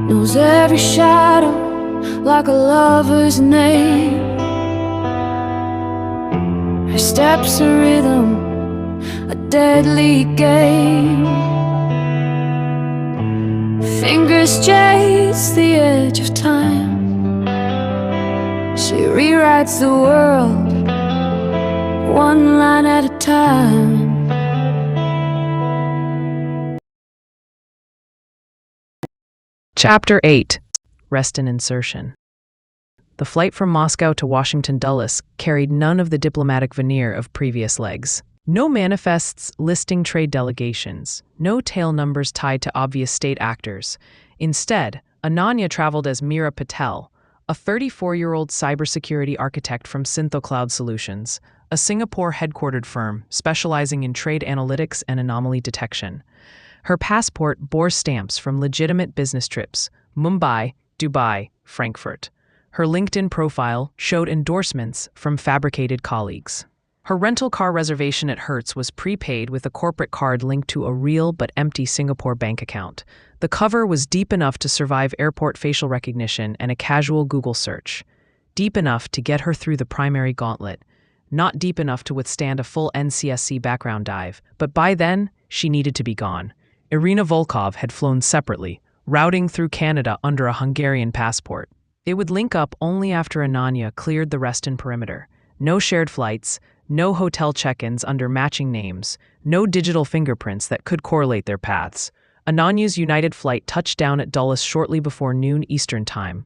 knows every shadow like a lover's name. Her steps a rhythm, a deadly game. Fingers chase the edge of time. She rewrites the world, one line at a time. Chapter 8. Reston Insertion. The flight from Moscow to Washington Dulles carried none of the diplomatic veneer of previous legs. No manifests listing trade delegations, no tail numbers tied to obvious state actors. Instead, Ananya traveled as Meera Patel, a 34-year-old cybersecurity architect from Synopsis Solutions, a Singapore-headquartered firm specializing in trade analytics and anomaly detection. Her passport bore stamps from legitimate business trips: Mumbai, Dubai, Frankfurt. Her LinkedIn profile showed endorsements from fabricated colleagues. Her rental car reservation at Hertz was prepaid with a corporate card linked to a real but empty Singapore bank account. The cover was deep enough to survive airport facial recognition and a casual Google search. Deep enough to get her through the primary gauntlet. Not deep enough to withstand a full NCSC background dive, but by then, she needed to be gone. Irina Volkov had flown separately, routing through Canada under a Hungarian passport. It would link up only after Ananya cleared the Reston perimeter. No shared flights, no hotel check-ins under matching names, no digital fingerprints that could correlate their paths. Ananya's United flight touched down at Dulles shortly before noon Eastern Time.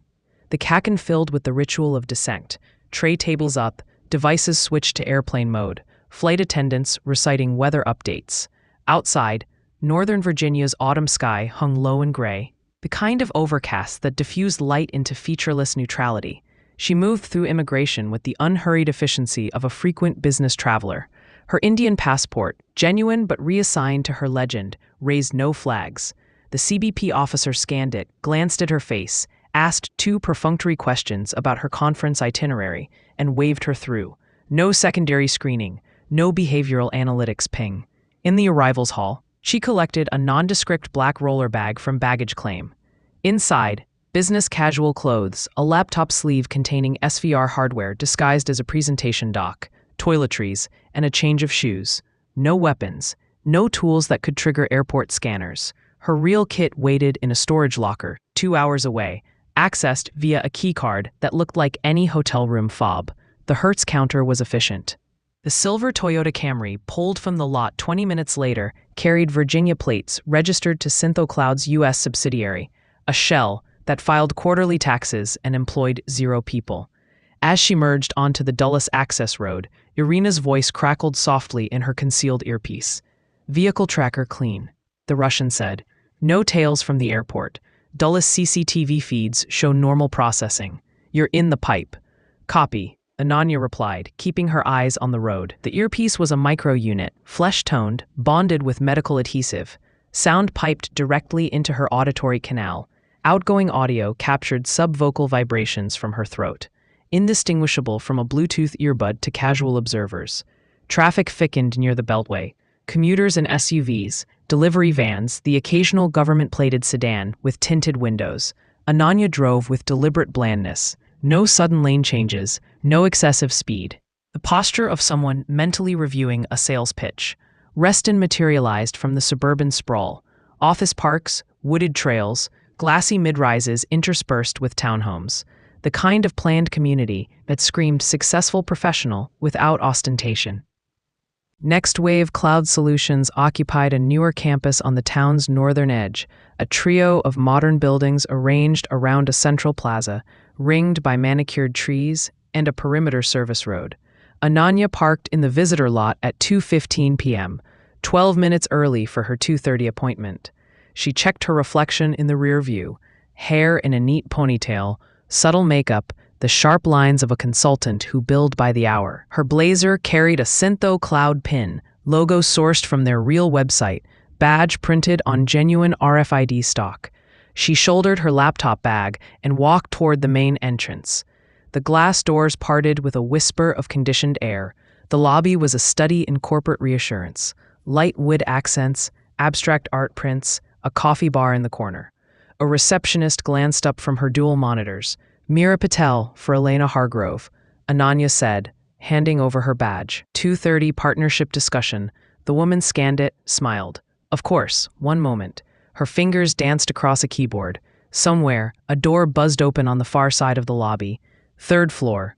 The cabin filled with the ritual of descent, tray tables up, devices switched to airplane mode, flight attendants reciting weather updates. Outside, Northern Virginia's autumn sky hung low and gray, the kind of overcast that diffused light into featureless neutrality. She moved through immigration with the unhurried efficiency of a frequent business traveler. Her Indian passport, genuine but reassigned to her legend, raised no flags. The CBP officer scanned it, glanced at her face, asked 2 perfunctory questions about her conference itinerary, and waved her through. No secondary screening, no behavioral analytics ping. In the arrivals hall, she collected a nondescript black roller bag from baggage claim. Inside, business casual clothes, a laptop sleeve containing SVR hardware disguised as a presentation dock, toiletries, and a change of shoes. No weapons, no tools that could trigger airport scanners. Her real kit waited in a storage locker, 2 hours away, accessed via a keycard that looked like any hotel room fob. The Hertz counter was efficient. The silver Toyota Camry, pulled from the lot 20 minutes later, carried Virginia plates registered to Synopsis' U.S. subsidiary, a shell that filed quarterly taxes and employed 0 people. As she merged onto the Dulles access road, Irina's voice crackled softly in her concealed earpiece. "Vehicle tracker clean," the Russian said. "No tails from the airport. Dulles CCTV feeds show normal processing. You're in the pipe." "Copy," Ananya replied, keeping her eyes on the road. The earpiece was a micro-unit, flesh-toned, bonded with medical adhesive. Sound piped directly into her auditory canal. Outgoing audio captured subvocal vibrations from her throat, indistinguishable from a Bluetooth earbud to casual observers. Traffic thickened near the Beltway. Commuters and SUVs, delivery vans, the occasional government-plated sedan with tinted windows. Ananya drove with deliberate blandness. No sudden lane changes, no excessive speed. The posture of someone mentally reviewing a sales pitch. Reston materialized from the suburban sprawl. Office parks, wooded trails, glassy mid-rises interspersed with townhomes. The kind of planned community that screamed successful professional without ostentation. Next Wave Cloud Solutions occupied a newer campus on the town's northern edge, a trio of modern buildings arranged around a central plaza, ringed by manicured trees and a perimeter service road. Ananya parked in the visitor lot at 2:15 p.m., 12 minutes early for her 2:30 appointment. She checked her reflection in the rear view, hair in a neat ponytail, subtle makeup, the sharp lines of a consultant who billed by the hour. Her blazer carried a Syntho Cloud pin, logo sourced from their real website, badge printed on genuine RFID stock. She shouldered her laptop bag and walked toward the main entrance. The glass doors parted with a whisper of conditioned air. The lobby was a study in corporate reassurance. Light wood accents, abstract art prints, a coffee bar in the corner. A receptionist glanced up from her dual monitors. Meera Patel for Elena Hargrove, Ananya said, handing over her badge. 2:30 partnership discussion. The woman scanned it, smiled. Of course, one moment. Her fingers danced across a keyboard. Somewhere, a door buzzed open on the far side of the lobby. 3rd floor.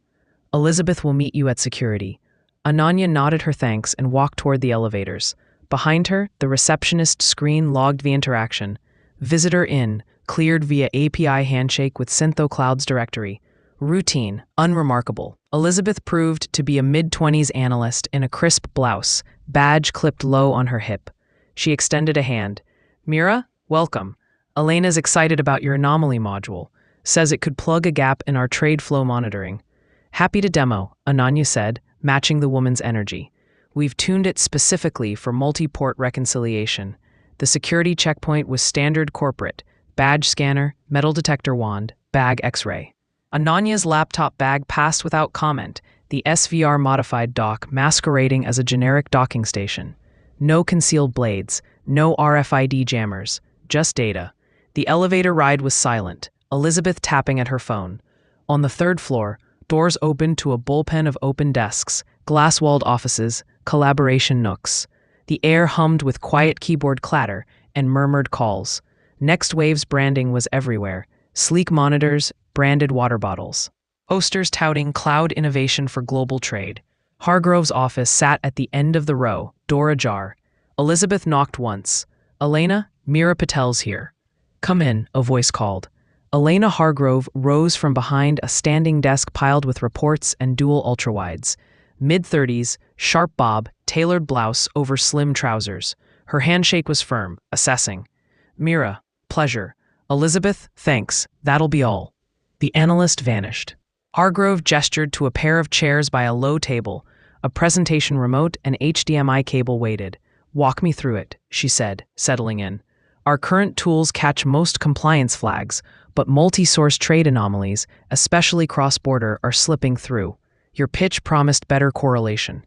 Elizabeth will meet you at security. Ananya nodded her thanks and walked toward the elevators. Behind her, the receptionist screen logged the interaction. Visitor in, cleared via API handshake with SynthoCloud's directory. Routine, unremarkable. Elizabeth proved to be a mid-20s analyst in a crisp blouse, badge clipped low on her hip. She extended a hand. Meera, welcome. Elena's excited about your Anomaly module. Says it could plug a gap in our trade flow monitoring. Happy to demo, Ananya said, matching the woman's energy. We've tuned it specifically for multi-port reconciliation. The security checkpoint was standard corporate, badge scanner, metal detector wand, bag X-ray. Ananya's laptop bag passed without comment, the SVR-modified dock masquerading as a generic docking station. No concealed blades, no RFID jammers, just data. The elevator ride was silent, Elizabeth tapping at her phone. On the 3rd floor, doors opened to a bullpen of open desks, glass-walled offices, collaboration nooks. The air hummed with quiet keyboard clatter and murmured calls. Next Wave's branding was everywhere. Sleek monitors, branded water bottles. Posters touting cloud innovation for global trade. Hargrove's office sat at the end of the row, door ajar. Elizabeth knocked once. Elena, Meera Patel's here. Come in, a voice called. Elena Hargrove rose from behind a standing desk piled with reports and dual ultrawides. Mid-30s, sharp bob, tailored blouse over slim trousers. Her handshake was firm, assessing. Meera, pleasure. Elizabeth, thanks. That'll be all. The analyst vanished. Hargrove gestured to a pair of chairs by a low table. A presentation remote and HDMI cable waited. Walk me through it, she said, settling in. Our current tools catch most compliance flags, but multi-source trade anomalies, especially cross-border, are slipping through. Your pitch promised better correlation.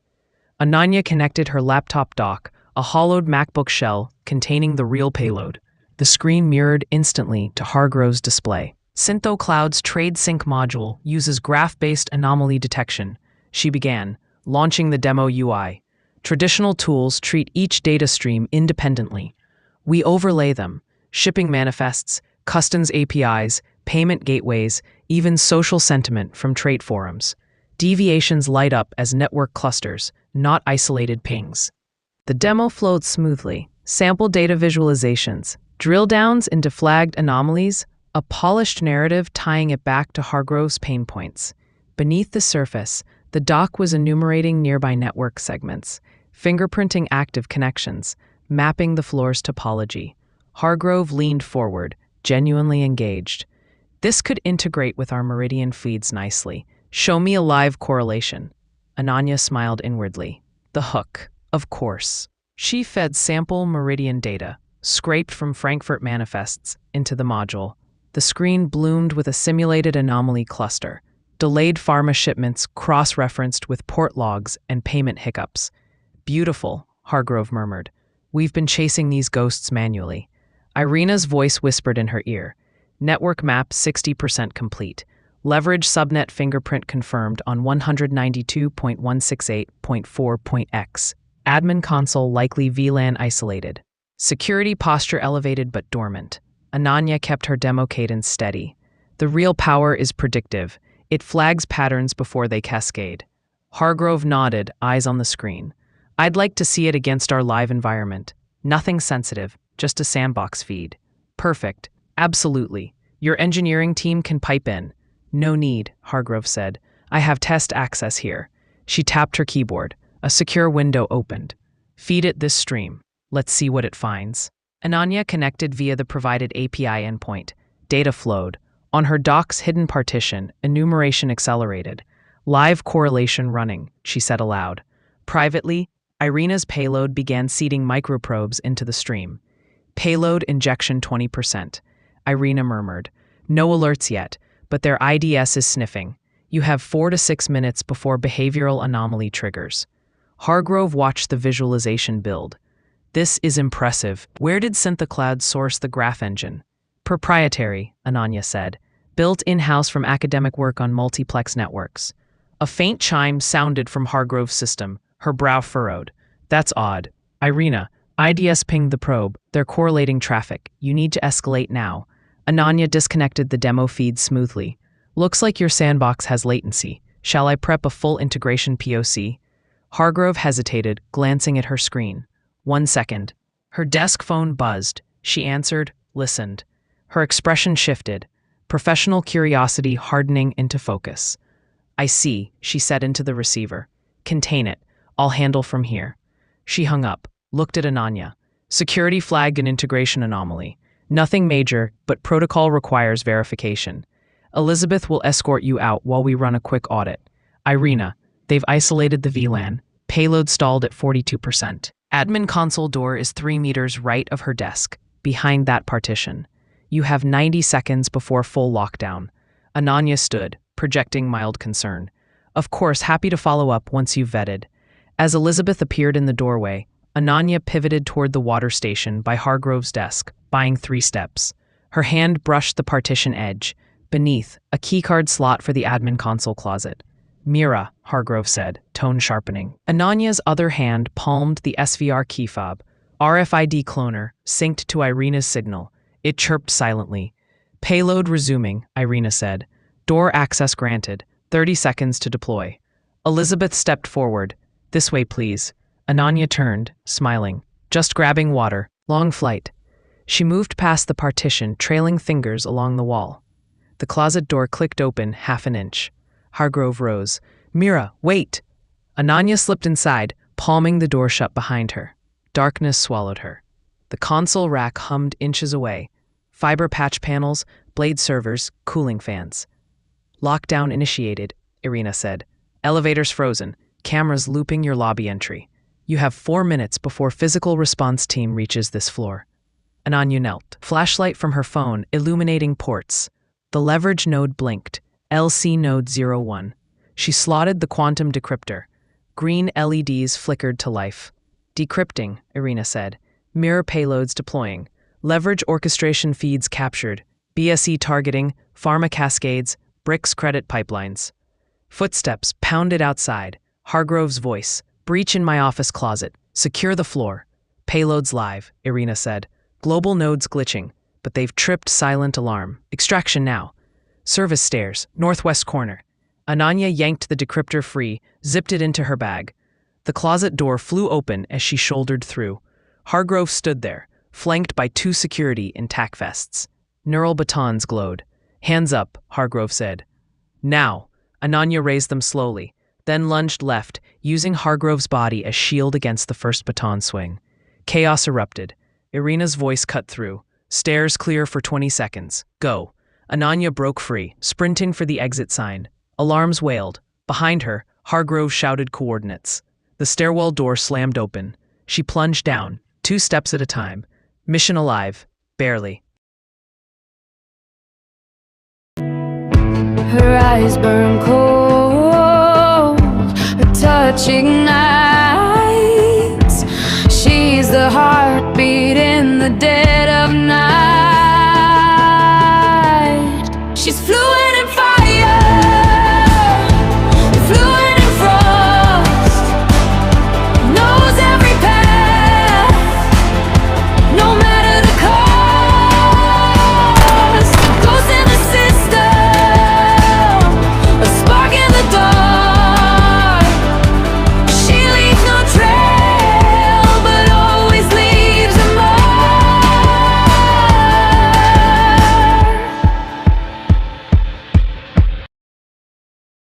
Ananya connected her laptop dock, a hollowed MacBook shell containing the real payload. The screen mirrored instantly to Hargrove's display. SynthoCloud's TradeSync module uses graph-based anomaly detection. She began, launching the demo UI. Traditional tools treat each data stream independently. We overlay them, shipping manifests, customs APIs, payment gateways, even social sentiment from trade forums. Deviations light up as network clusters, not isolated pings. The demo flowed smoothly. Sample data visualizations, drill downs into flagged anomalies, a polished narrative tying it back to Hargrove's pain points. Beneath the surface, the doc was enumerating nearby network segments, fingerprinting active connections, mapping the floor's topology. Hargrove leaned forward, genuinely engaged. This could integrate with our Meridian feeds nicely. Show me a live correlation. Ananya smiled inwardly. The hook, of course. She fed sample Meridian data, scraped from Frankfurt manifests, into the module. The screen bloomed with a simulated anomaly cluster. Delayed pharma shipments cross-referenced with port logs and payment hiccups. Beautiful, Hargrove murmured. We've been chasing these ghosts manually. Irina's voice whispered in her ear. Network map 60% complete. Leverage subnet fingerprint confirmed on 192.168.4.x. Admin console likely VLAN isolated. Security posture elevated but dormant. Ananya kept her demo cadence steady. The real power is predictive. It flags patterns before they cascade. Hargrove nodded, eyes on the screen. I'd like to see it against our live environment. Nothing sensitive, just a sandbox feed. Perfect. Absolutely. Your engineering team can pipe in. No need, Hargrove said. I have test access here. She tapped her keyboard. A secure window opened. Feed it this stream. Let's see what it finds. Ananya connected via the provided API endpoint. Data flowed. On her doc's hidden partition, enumeration accelerated. Live correlation running, she said aloud. Privately, Irina's payload began seeding microprobes into the stream. Payload injection 20%. Irina murmured. No alerts yet, but their IDS is sniffing. You have 4 to 6 minutes before behavioral anomaly triggers. Hargrove watched the visualization build. This is impressive. Where did SynthoCloud source the graph engine? Proprietary, Ananya said. Built in-house from academic work on multiplex networks. A faint chime sounded from Hargrove's system, her brow furrowed. That's odd. Irina, IDS pinged the probe. They're correlating traffic. You need to escalate now. Ananya disconnected the demo feed smoothly. Looks like your sandbox has latency. Shall I prep a full integration POC? Hargrove hesitated, glancing at her screen. 1 second. Her desk phone buzzed. She answered, listened. Her expression shifted, professional curiosity hardening into focus. I see, she said into the receiver. Contain it. I'll handle from here. She hung up, looked at Ananya. Security flagged an integration anomaly. Nothing major, but protocol requires verification. Elizabeth will escort you out while we run a quick audit. Irina, they've isolated the VLAN. Payload stalled at 42%. Admin console door is 3 meters right of her desk, behind that partition. You have 90 seconds before full lockdown. Ananya stood, projecting mild concern. Of course, happy to follow up once you've vetted. As Elizabeth appeared in the doorway, Ananya pivoted toward the water station by Hargrove's desk, buying 3 steps. Her hand brushed the partition edge. Beneath, a keycard slot for the admin console closet. Mira, Hargrove said, tone sharpening. Ananya's other hand palmed the SVR key fob. RFID cloner, synced to Irina's signal. It chirped silently. Payload resuming, Irina said. Door access granted. 30 seconds to deploy. Elizabeth stepped forward. This way, please. Ananya turned, smiling. Just grabbing water. Long flight. She moved past the partition, trailing fingers along the wall. The closet door clicked open 1/2 inch. Hargrove rose. Mira, wait! Ananya slipped inside, palming the door shut behind her. Darkness swallowed her. The console rack hummed inches away. Fiber patch panels, blade servers, cooling fans. Lockdown initiated, Irina said. Elevators frozen, cameras looping your lobby entry. You have 4 minutes before physical response team reaches this floor. Ananya knelt, flashlight from her phone illuminating ports. The leverage node blinked, LC node 01. She slotted the quantum decryptor. Green LEDs flickered to life. Decrypting, Irina said. Mirror payloads deploying. Leverage orchestration feeds captured. BSE targeting, pharma cascades, BRICS credit pipelines. Footsteps pounded outside. Hargrove's voice. Breach in my office closet. Secure the floor. Payloads live, Irina said. Global nodes glitching, but they've tripped silent alarm. Extraction now. Service stairs, northwest corner. Ananya yanked the decryptor free, zipped it into her bag. The closet door flew open as she shouldered through. Hargrove stood there, flanked by 2 security in tack vests. Neural batons glowed. Hands up, Hargrove said. Now. Ananya raised them slowly, then lunged left, using Hargrove's body as shield against the first baton swing. Chaos erupted. Irina's voice cut through. Stairs clear for 20 seconds. Go. Ananya broke free, sprinting for the exit sign. Alarms wailed. Behind her, Hargrove shouted coordinates. The stairwell door slammed open. She plunged down, 2 steps at a time. Mission alive. Barely. Her eyes burn cold, her touch ignites. She's the heartbeat in the dead of night. She's fluid.